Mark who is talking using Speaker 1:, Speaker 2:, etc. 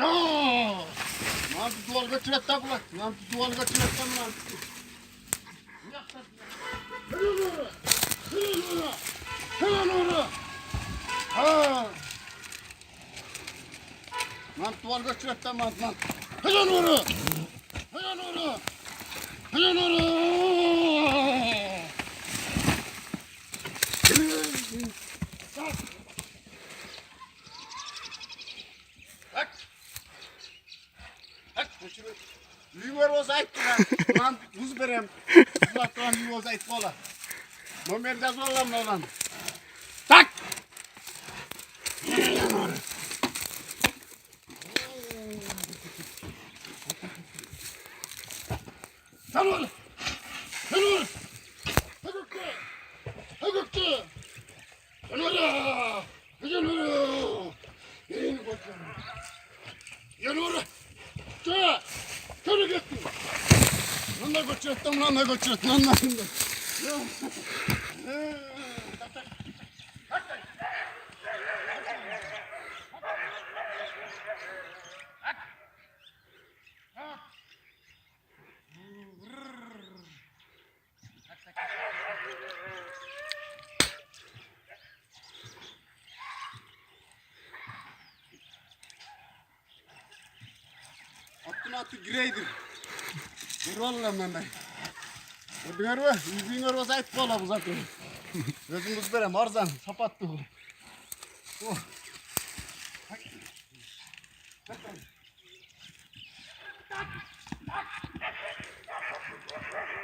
Speaker 1: Lan duvar götüret de bulak. Lan duvar götüret de lan. Hemen oraya. Ha. Lan duvar götüret de lan. Hemen oraya. Hemen oraya. Hemen oraya. Bak. Bak. Lüver olsa ayıp lan. Lan buz verem. Uzaktan lüver olsa ayıp ola. Momerde zorlanma lan. Tak. Sen ol. Sen ol. Hagıktı. Sen ol. Sen ol. Yerini koyacağım. Yan ol. Çö. Köle gittin. Lan da götürettim lan da götürettim lan da. Atı gireydir. Bir oğlum ben. Gördün mü? Yüzün orası ait kola bu zaten. Gözümüz verem arzan sapattı bu. Oh. Tak. Tak. Tak.